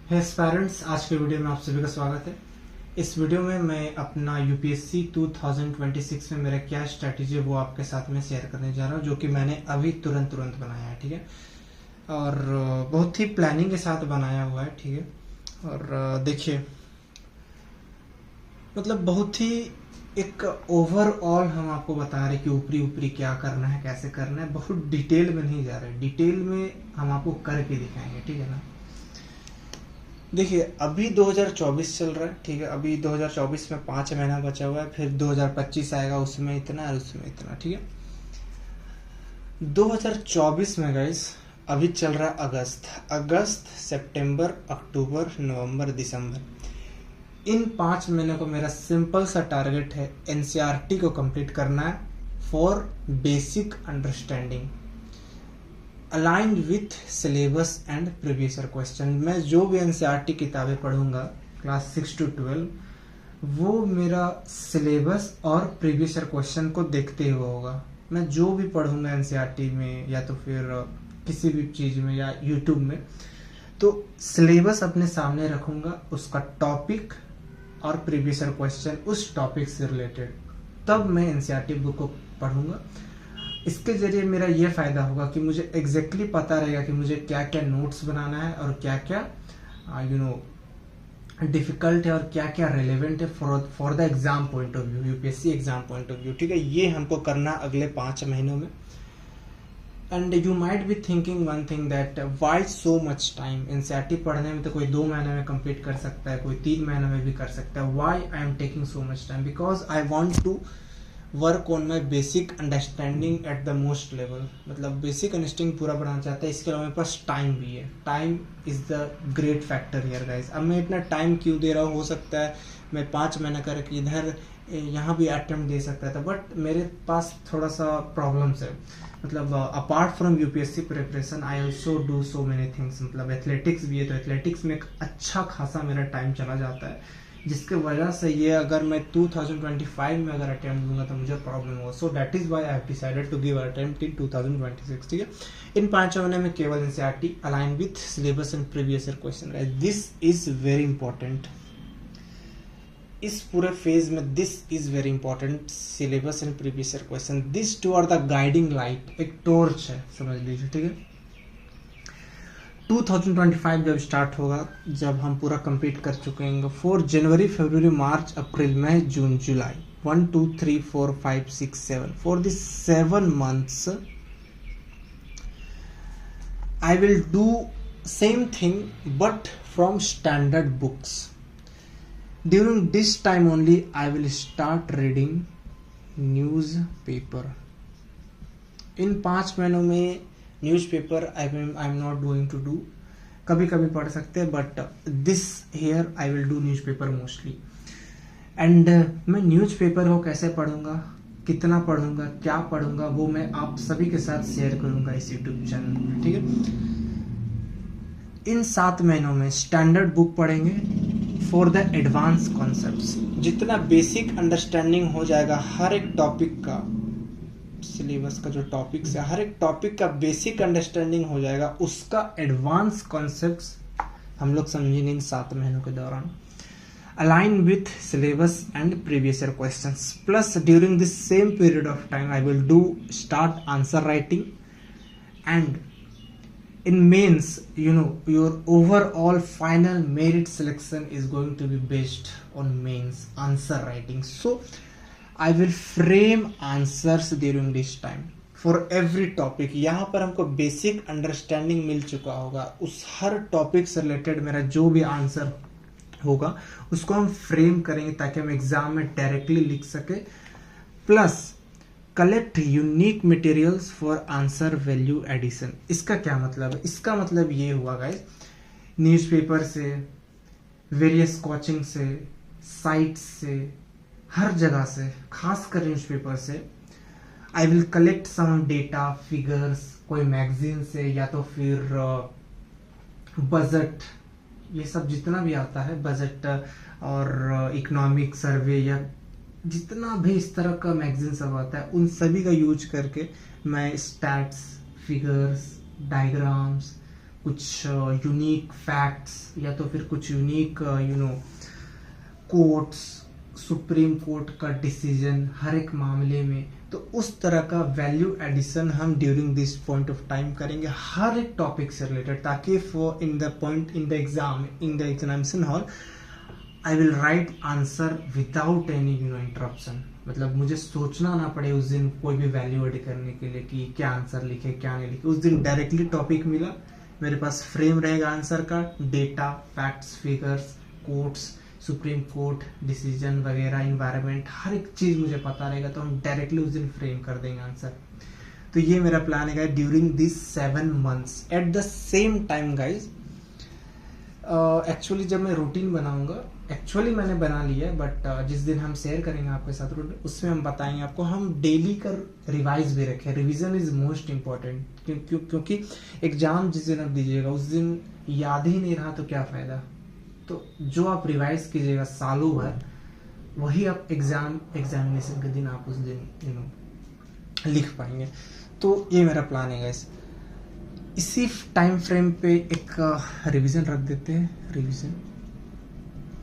हे parents, आज के video में आप सभी का स्वागत है। इस वीडियो में मैं अपना यूपीएससी 2026 में मेरा क्या स्ट्रैटेजी है वो आपके साथ में शेयर करने जा रहा हूँ, जो कि मैंने अभी तुरंत बनाया है। ठीक है, और बहुत ही प्लानिंग के साथ बनाया हुआ है। ठीक है, और देखिए, मतलब बहुत ही एक ओवरऑल हम आपको बता रहे कि ऊपरी ऊपरी क्या करना है, कैसे करना है। बहुत डिटेल में नहीं जा रहे, डिटेल में हम आपको करके दिखाएंगे। ठीक है ना। देखिए, अभी 2024 चल रहा है। ठीक है, अभी 2024 में 5 महीना बचा हुआ है, फिर 2025 आएगा, उसमें इतना और उसमें इतना। ठीक है, 2024 में गाइस अभी चल रहा है अगस्त, सितंबर, अक्टूबर, नवंबर, दिसंबर। इन 5 महीने को मेरा सिंपल सा टारगेट है एनसीईआरटी को कंप्लीट करना है for basic understanding aligned with syllabus and previous year question. मैं जो भी एनसीईआरटी किताबें पढ़ूंगा क्लास 6 to 12, वो मेरा सिलेबस और प्रीवियस ईयर क्वेश्चन को देखते हुए होगा। मैं जो भी पढ़ूंगा एनसीईआरटी में या तो फिर किसी भी चीज़ में या यूट्यूब में, तो सिलेबस अपने सामने रखूंगा, उसका टॉपिक और प्रीवियस ईयर क्वेश्चन उस टॉपिक से रिलेटेड, तब मैं एनसीईआरटी बुक को पढ़ूंगा। इसके जरिए मेरा ये फायदा होगा कि मुझे एग्जैक्टली पता रहेगा कि मुझे क्या क्या नोट्स बनाना है और क्या क्या डिफिकल्ट है और क्या क्या रेलेवेंट है for the exam point of view, UPSC exam point of view. ठीक है, ये हमको करना अगले 5 महीनों में। And you might be thinking one thing that why so much time. NCERT पढ़ने में तो कोई 2 महीने में कंप्लीट कर सकता है, कोई 3 महीने में भी कर सकता है। Why I am taking so much time? Because I want to work on my basic understanding at the most level. मतलब बेसिक अंडरस्टैंडिंग पूरा बढ़ाना चाहता है। इसके अलावा मेरे पास टाइम भी है। Time is the great factor here guys. अब मैं इतना टाइम क्यों दे रहा हूँ? हो सकता है मैं 5 महीना करके इधर यहाँ भी अटेम्प्ट दे सकता था, बट मेरे पास थोड़ा सा प्रॉब्लम्स है। मतलब apart from UPSC preparation I also do so many things. मतलब एथलेटिक्स भी है, तो एथलेटिक्स में एक अच्छा खासा मेरा टाइम चला जाता है, जिसके वजह से ये अगर मैं 2025 में अगर अटेम्प्ट दूंगा तो मुझे प्रॉब्लम होगा। So that is why I have decided to give attempt in 2026। ठीक है, इन 5 महीने में केवल NCERT align with syllabus and previous year question. This is very important. इस पूरे फेज में this is very important, syllabus and previous year question. This two are the guiding light, एक टॉर्च है, समझ लीजिए। ठीक है, 2025 जब स्टार्ट होगा, जब हम पूरा कंप्लीट कर चुके हैं, 4 जनवरी, फरवरी, मार्च, अप्रैल, मई, जून, जुलाई, 1 2 3 4 5 6 7 for this 7 months I will do same thing but from standard books. During this time only I will start reading newspaper. इन 5 महीनों में newspaper I am not going to do. कभी कभी पढ़ सकते हैं, but this here I will do newspaper mostly. And मैं newspaper को कैसे पढ़ूंगा, कितना पढ़ूंगा, क्या पढ़ूंगा, वो मैं आप सभी के साथ शेयर करूंगा इस यूट्यूब चैनल में। ठीक है, इन 7 महीनों में स्टैंडर्ड बुक पढ़ेंगे फॉर द एडवांस कॉन्सेप्ट्स। जितना बेसिक अंडरस्टैंडिंग हो जाएगा हर एक टॉपिक का, सिलेबस का जो टॉपिक्स है, हर एक टॉपिक का बेसिक अंडरस्टैंडिंग हो जाएगा, उसका एडवांस कॉन्सेप्ट्स हम लोग समझेंगे इन 7 महीनों के दौरान, align with syllabus and previous year questions. Plus during this same period of time I will do start answer writing, and in mains, your overall final merit selection is going to be based on mains answer writing. So I will frame answers during this time for every topic. यहाँ पर हमको basic understanding मिल चुका होगा, उस हर topic से related मेरा जो भी आंसर होगा उसको हम फ्रेम करेंगे ताकि हम एग्जाम में डायरेक्टली लिख सके। Plus collect unique materials for answer value addition. इसका क्या मतलब है? इसका मतलब ये हुआ गाइस, न्यूज़पेपर से, वेरियस कोचिंग से, साइट्स से, हर जगह से, खासकर न्यूज़पेपर से I will collect some data, figures, कोई मैगजीन से या तो फिर बजट, ये सब जितना भी आता है, बजट और इकोनॉमिक सर्वे या जितना भी इस तरह का मैगजीन सब आता है, उन सभी का यूज करके मैं स्टैट्स, फिगर्स, डायग्राम्स, कुछ यूनिक फैक्ट्स या तो फिर कुछ यूनिक कोर्ट्स, सुप्रीम कोर्ट का डिसीजन हर एक मामले में, तो उस तरह का वैल्यू एडिशन हम during this point of time करेंगे हर एक टॉपिक से रिलेटेड, ताकि for in the point in the exam in the examination hall I will write answer without any interruption. मतलब मुझे सोचना ना पड़े उस दिन कोई भी वैल्यू एड करने के लिए कि क्या आंसर लिखे क्या नहीं लिखे। उस दिन डायरेक्टली टॉपिक मिला, मेरे पास फ्रेम रहेगा आंसर का, data, facts, figures, quotes, supreme court decision वगैरह, इन्वायरमेंट, हर एक चीज मुझे पता रहेगा, तो हम डायरेक्टली उस दिन फ्रेम कर देंगे आंसर। तो ये मेरा प्लान है during this 7 months। At the same time guys, actually जब मैं रूटीन बनाऊंगा, एक्चुअली मैंने बना लिया है, बट जिस दिन हम शेयर करेंगे आपके साथ रूटीन, उसमें हम बताएंगे आपको, हम डेली का रिवाइज भी रखें। रिवीजन इज मोस्ट इम्पॉर्टेंट, क्योंकि एग्जाम जिस दिन आप दीजिएगा उस दिन याद ही नहीं रहा तो क्या फायदा। तो जो आप रिवाइज कीजिएगा सालों भर, वही आप एग्जामिनेशन के दिन आप उस दिन लिख पाएंगे। तो ये मेरा प्लान है गाइस। इसी टाइम फ्रेम पे एक रिवीजन रख देते हैं,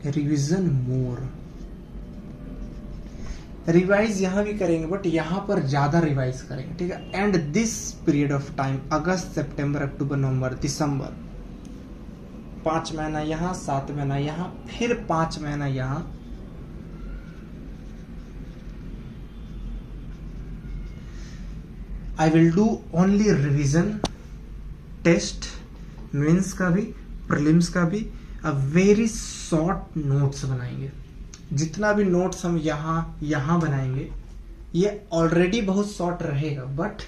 रिवीजन मोर। रिवाइज यहां भी करेंगे बट यहां पर ज्यादा रिवाइज करेंगे, ठीक है। And this period of time, अगस्त, सितंबर, अक्टूबर, नवंबर, दिसंबर, 5 महीना यहाँ, 7 महीना यहाँ, फिर 5 महीना यहाँ। I will do only revision, test, mains का भी, प्रीलिम्स का भी। अ वेरी शॉर्ट नोट्स बनाएंगे। जितना भी नोट्स हम यहाँ बनाएंगे ये ऑलरेडी बहुत शॉर्ट रहेगा, but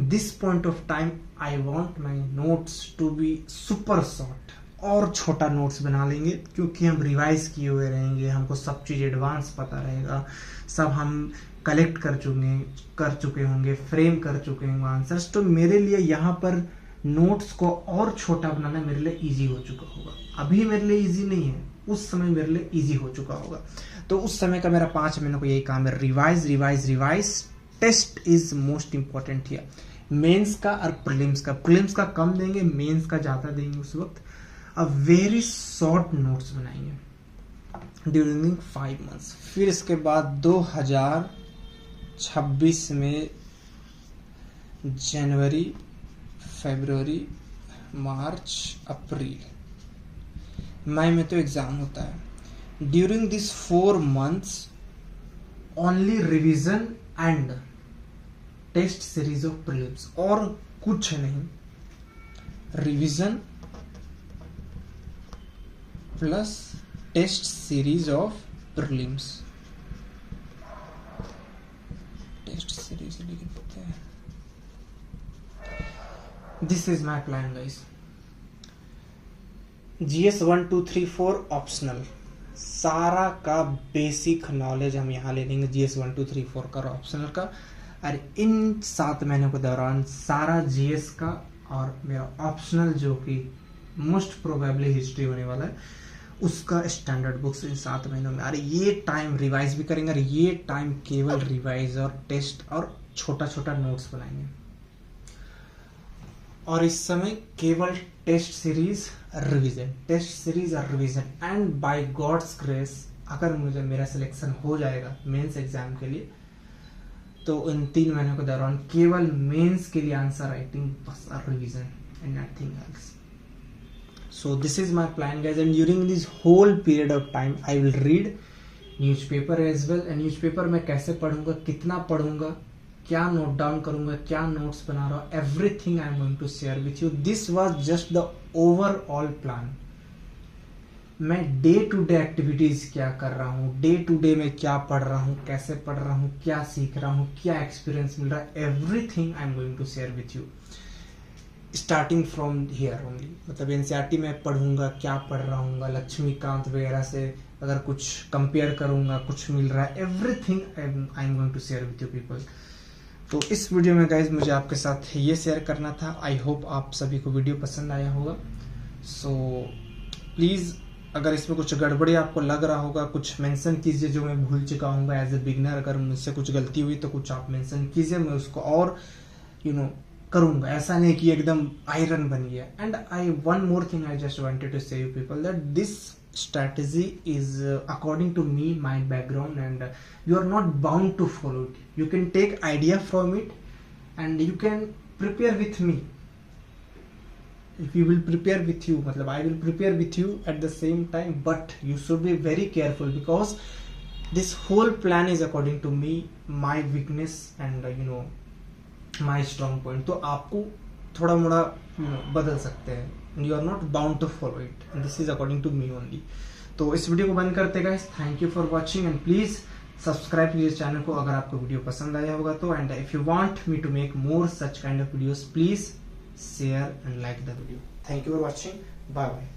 this point of time I want my notes to be super short. और छोटा नोट्स बना लेंगे, क्योंकि हम रिवाइज किए हुए रहेंगे, हमको सब चीज एडवांस पता रहेगा, सब हम कलेक्ट कर चुके होंगे, फ्रेम कर चुके होंगे आंसर्स। तो मेरे लिए यहाँ पर नोट्स को और छोटा बनाना मेरे लिए इजी हो चुका होगा। अभी मेरे लिए इजी नहीं है, उस समय मेरे लिए इजी हो चुका होगा। तो उस समय का मेरा 5 महीनों को यही काम है, revise. Test is most important here. Mains का और प्रीलिम्स का कम देंगे, मेंस का ज्यादा देंगे उस वक्त। अ वेरी शॉर्ट नोट्स बनाएंगे ड्यूरिंग 5 months। फिर इसके बाद 2026 में जनवरी, फरवरी, मार्च, अप्रैल, मई में तो एग्जाम होता है। During this 4 months only revision and test series of prelims, और कुछ नहीं। Revision plus test series of prelims, test series लिख देते हैं। This is my plan guys. GS 1 2 3 4 optional, सारा का बेसिक नॉलेज हम यहाँ ले लेंगे GS 1 2 3 4 का, ऑप्शनल का। और इन 7 महीनों के दौरान सारा GS का और मेरा ऑप्शनल जो कि मोस्ट प्रोबेबली हिस्ट्री होने वाला है, उसका स्टैंडर्ड बुक्स इन 7 महीनों में। अरे ये टाइम रिवाइज भी करेंगे, और ये टाइम केवल रिवाइज और टेस्ट और छोटा छोटा नोट्स बनाएंगे। और इस समय केवल टेस्ट सीरीज और revision. And by God's grace, अगर मेरा सिलेक्शन हो जाएगा मेंस एग्जाम के लिए, तो इन 3 महीनों के दौरान केवल मेंस के लिए आंसर राइटिंग बस और revision and nothing else. So this is my plan guys, and during this whole period of time I will read newspaper as well। and newspaper मैं कैसे पढ़ूंगा, कितना पढ़ूंगा, क्या नोट डाउन करूंगा, क्या नोट्स बना रहा हूँ, everything I am going to share with you. This was just the overall plan. मैं डे टू डे एक्टिविटीज क्या कर रहा हूँ, डे टू डे में क्या पढ़ रहा हूँ, कैसे पढ़ रहा हूँ, क्या सीख रहा हूँ, क्या एक्सपीरियंस मिल रहा है, everything I am going to share with you starting from here only. मतलब एनसीईआरटी में पढ़ूंगा, क्या पढ़ रहा हूँ, लक्ष्मीकांत वगैरह से अगर कुछ कंपेयर करूंगा, कुछ मिल रहा है, everything I am going to share with you people. तो इस वीडियो में गाइज मुझे आपके साथ ये शेयर करना था। आई होप आप सभी को वीडियो पसंद आया होगा। सो प्लीज़ अगर इसमें कुछ गड़बड़ी आपको लग रहा होगा, कुछ मेंशन कीजिए जो मैं भूल चुका हूँ एज ए बिगनर। अगर मुझसे कुछ गलती हुई तो कुछ आप मेंशन कीजिए, मैं उसको और करूंगा, ऐसा नहीं कि एकदम आयरन बन गया. And I one more thing I just wanted to say you people that this strategy is according to me, my background, and you are not bound to follow it. You can take idea from it and you can prepare with me. If you will prepare with you, matlab I will prepare with you at the same time, but you should be very careful because this whole plan is according to me, my weakness and my strong point. तो आपको थोड़ा मोड़ा बदल सकते हैं. You are not bound to follow it, and this is according to me only. तो इस video को बंद करते guys. Thank you for watching and please subscribe कीजिए चैनल को अगर आपको वीडियो पसंद आया होगा तो. And if you want me to make more such kind of videos, please share and like the video. Thank you for watching. Bye bye.